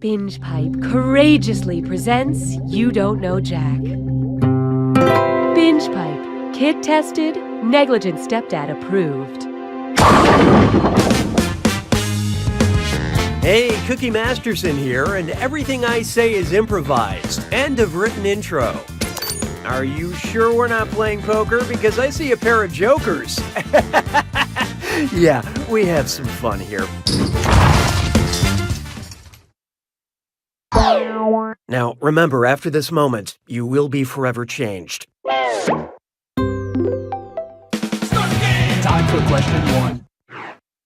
Binge Pipe courageously presents You Don't Know Jack. Binge Pipe, kid tested, negligent stepdad approved. Hey, Cookie Masterson here, and everything I say is improvised. End of written intro. Are you sure we're not playing poker? Because I see a pair of jokers. Yeah, we have some fun here. Now, remember, after this moment, you will be forever changed. Time for question one.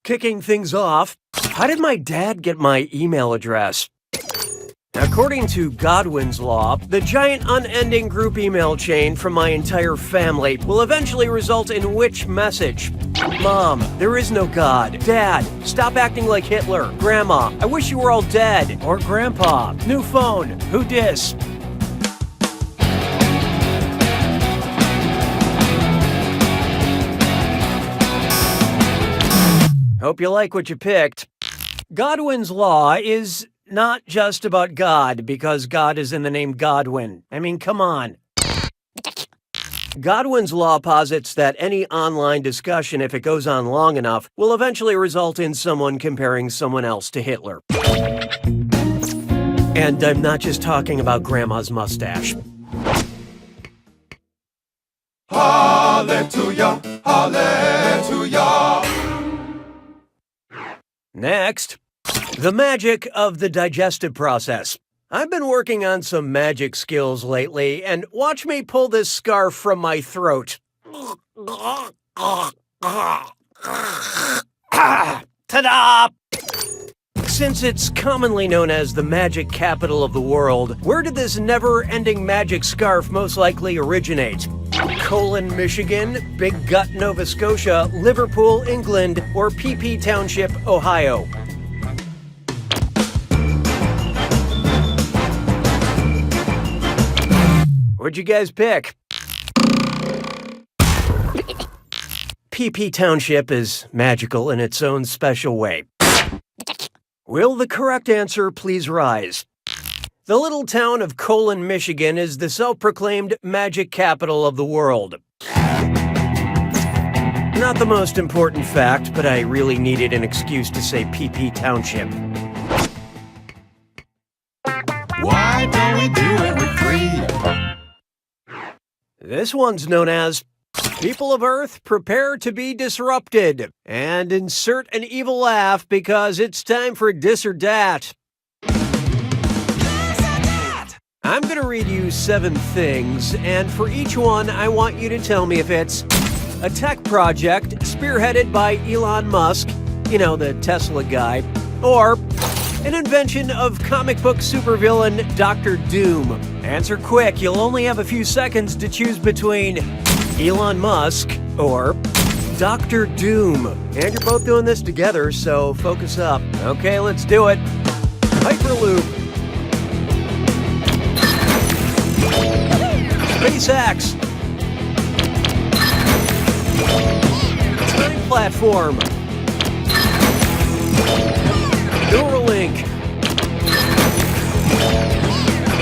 Kicking things off, how did my dad get my email address? According to Godwins Law, the giant unending group email chain from my entire family will eventually result in which message? Mom, there is no God. Dad, stop acting like Hitler. Grandma, I wish you were all dead. Or Grandpa, new phone, who dis? Hope you like what you picked. Godwin's Law is not just about God, because God is in the name Godwin. I mean, come on. Godwin's Law posits that any online discussion, if it goes on long enough, will eventually result in someone comparing someone else to Hitler. And I'm not just talking about Grandma's mustache. Hallelujah, hallelujah. Next, the magic of the digestive process. I've been working on some magic skills lately, and watch me pull this scarf from my throat. Ta-da! Since it's commonly known as the magic capital of the world, where did this never-ending magic scarf most likely originate? Colon, Michigan, Big Gut, Nova Scotia, Liverpool, England, or PP Township, Ohio? What'd you guys pick? PP Township is magical in its own special way. Will the correct answer please rise? The little town of Colon, Michigan is the self-proclaimed magic capital of the world. Not the most important fact, but I really needed an excuse to say PP Township. Why don't we do it with free? This one's known as People of Earth, Prepare to be Disrupted. And insert an evil laugh because it's time for Dis or Dat. I'm going to read you 7 things, and for each one, I want you to tell me if it's a tech project spearheaded by Elon Musk, you know, the Tesla guy, or an invention of comic book supervillain Dr. Doom. Answer quick, you'll only have a few seconds to choose between Elon Musk or Dr. Doom. And you're both doing this together, so focus up. Okay, let's do it. Hyperloop. SpaceX. Time platform. Neuralink.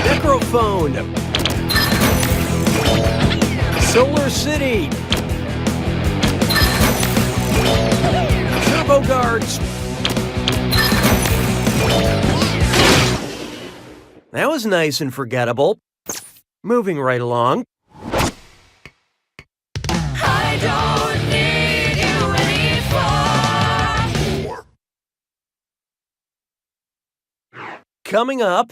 Necrophone. Solar City. Turbo Guards. That was nice and forgettable. Moving right along. I don't need you anymore. Coming up,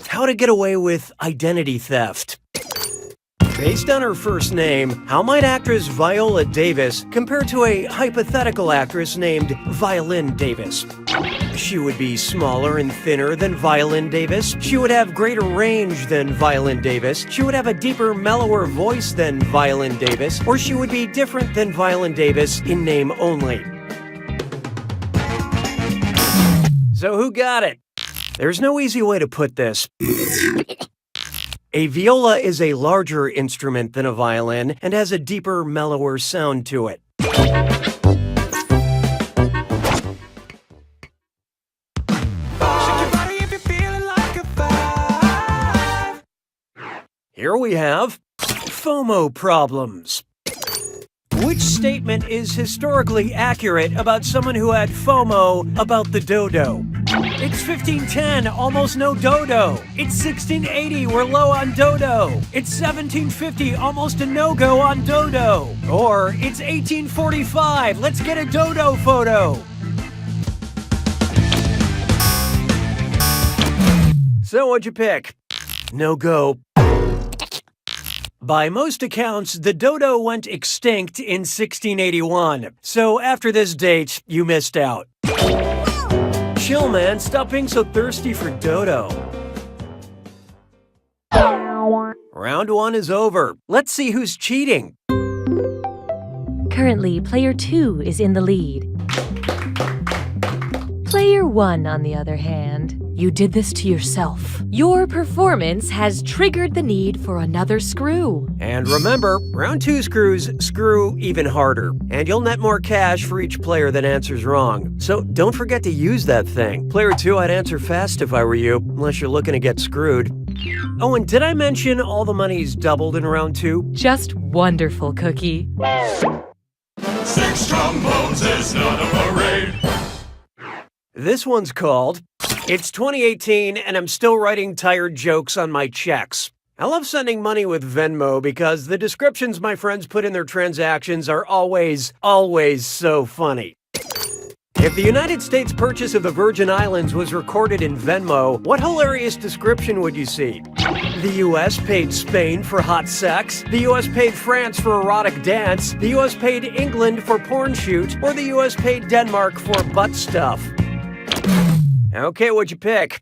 how to get away with identity theft. Based on her first name, how might actress Viola Davis compare to a hypothetical actress named Violin Davis? She would be smaller and thinner than Violin Davis. She would have greater range than Violin Davis. She would have a deeper, mellower voice than Violin Davis. Or she would be different than Violin Davis in name only. So who got it? There's no easy way to put this. A viola is a larger instrument than a violin and has a deeper, mellower sound to it. Shake your body if you're feeling we have FOMO Problems. Which statement is historically accurate about someone who had FOMO about the Dodo? It's 1510, almost no Dodo. It's 1680, we're low on Dodo. It's 1750, almost a no-go on Dodo. Or it's 1845, let's get a Dodo photo. So what'd you pick? No go. By most accounts, the Dodo went extinct in 1681. So after this date, you missed out. Chill, man. Stop being so thirsty for Dodo. Round 1 is over. Let's see who's cheating. Currently, player 2 is in the lead. Player 1, on the other hand, you did this to yourself. Your performance has triggered the need for another screw. And remember, round 2 screws screw even harder. And you'll net more cash for each player that answers wrong. So don't forget to use that thing. Player 2, I'd answer fast if I were you, unless you're looking to get screwed. Oh, and did I mention all the money's doubled in round 2? Just wonderful, Cookie. 6 trombones is not a parade. This one's called It's 2018 and I'm still writing tired jokes on my checks. I love sending money with Venmo because the descriptions my friends put in their transactions are always so funny. If the United States purchase of the Virgin Islands was recorded in Venmo, what hilarious description would you see? The U.S. paid Spain for hot sex, the U.S. paid France for erotic dance, the U.S. paid England for porn shoot, or the U.S. paid Denmark for butt stuff. Okay, what'd you pick?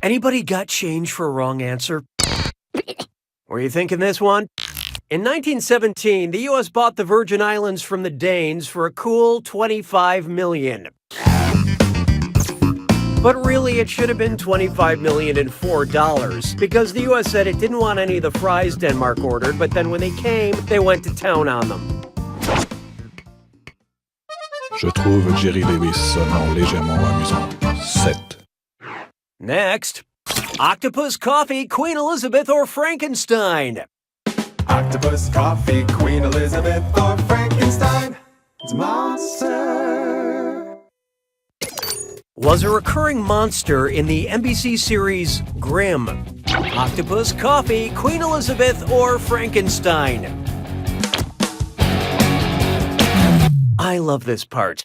Anybody got change for a wrong answer? Were you thinking this one? In 1917, the U.S. bought the Virgin Islands from the Danes for a cool $25 million. But really, it should have been $25,004 because the U.S. said it didn't want any of the fries Denmark ordered, but then when they came, they went to town on them. Je trouve Jerry Lewis seulement légèrement amusant. 7. Next, octopus, coffee, Queen Elizabeth, or Frankenstein? Octopus, coffee, Queen Elizabeth, or Frankenstein. It's a monster. Was a recurring monster in the NBC series Grimm. Octopus, coffee, Queen Elizabeth, or Frankenstein? I love this part.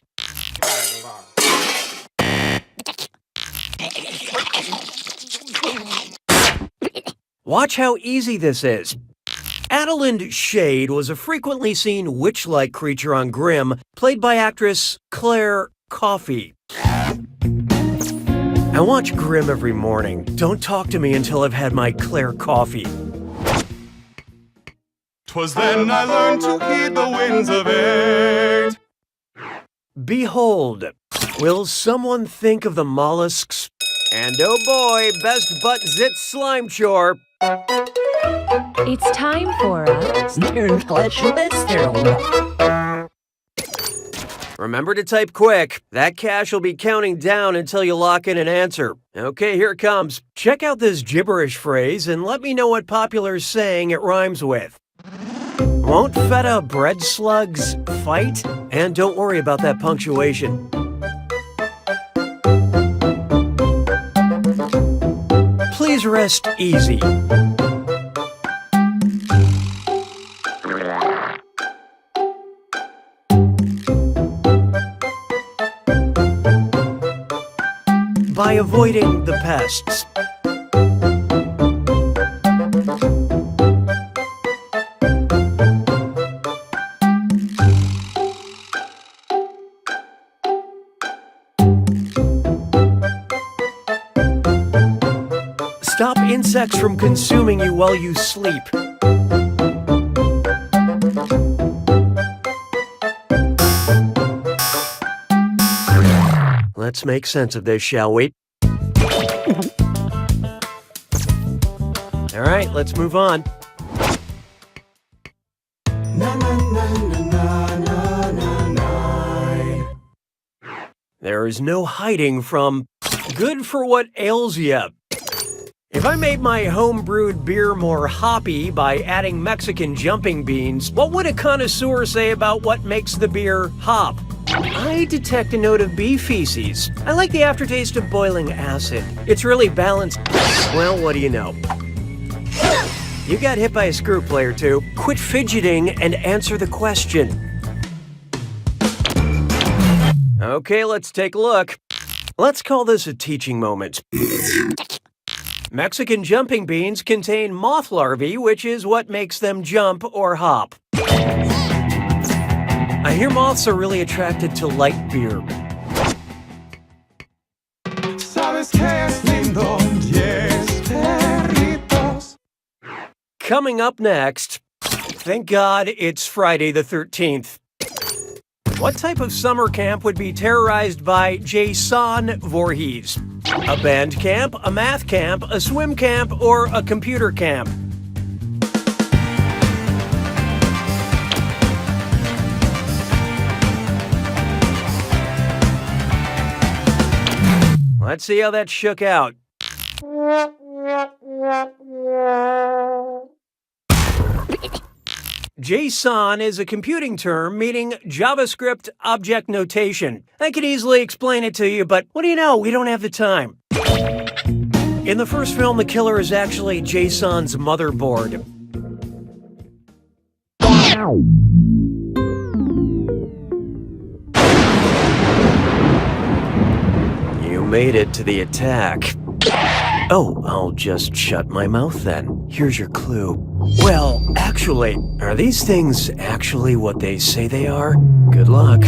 Watch how easy this is. Adelind Shade was a frequently seen witch-like creature on Grimm, played by actress Claire Coffey. I watch Grimm every morning. Don't talk to me until I've had my Claire coffee. 'Twas then I learned to heed the winds of age. Behold, will someone think of the mollusks? And oh boy, best butt zit slime chore. It's time for a... Remember to type quick. That cash will be counting down until you lock in an answer. Okay, here it comes. Check out this gibberish phrase and let me know what popular saying it rhymes with. Won't feta bread slugs fight? And don't worry about that punctuation. Please rest easy. By avoiding the pests. Stop insects from consuming you while you sleep. Let's make sense of this, shall we? All right, let's move on. There is no hiding from good for what ails ya. If I made my home-brewed beer more hoppy by adding Mexican jumping beans, what would a connoisseur say about what makes the beer hop? I detect a note of bee feces. I like the aftertaste of boiling acid. It's really balanced. Well, what do you know? You got hit by a screw, player 2. Quit fidgeting and answer the question. Okay, let's take a look. Let's call this a teaching moment. Mexican jumping beans contain moth larvae, which is what makes them jump or hop. I hear moths are really attracted to light beer. Sabes que es lindo, 10 perritos. Coming up next, thank God it's Friday the 13th. What type of summer camp would be terrorized by Jason Voorhees? A band camp, a math camp, a swim camp, or a computer camp? Let's see how that shook out. JSON is a computing term meaning JavaScript Object Notation. I could easily explain it to you, but what do you know? We don't have the time. In the first film, the killer is actually JSON's motherboard. You made it to the attack. Oh, I'll just shut my mouth then. Here's your clue. Well, actually, are these things actually what they say they are? Good luck.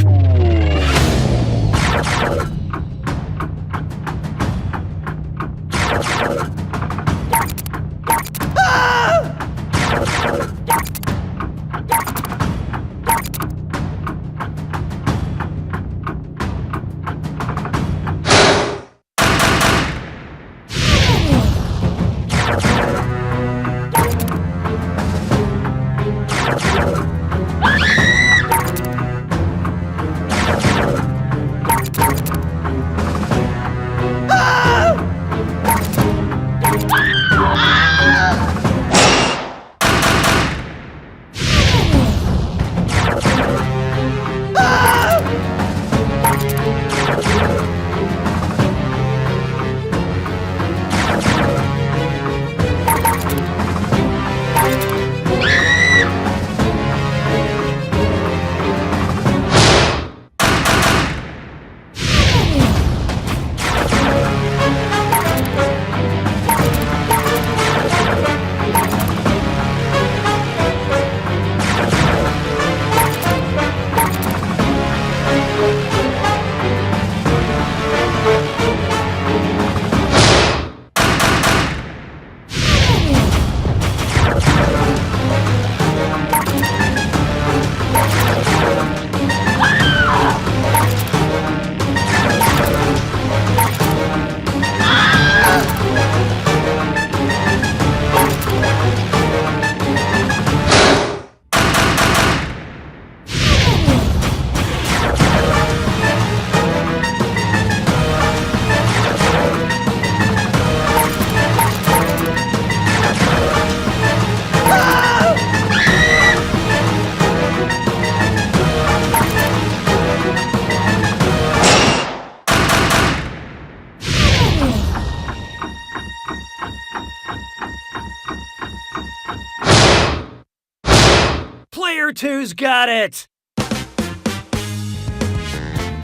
Player 2's got it!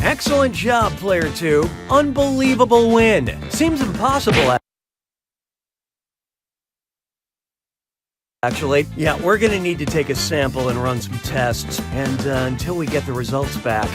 Excellent job, Player 2. Unbelievable win. Seems impossible, actually. Yeah, we're gonna need to take a sample and run some tests, and until we get the results back,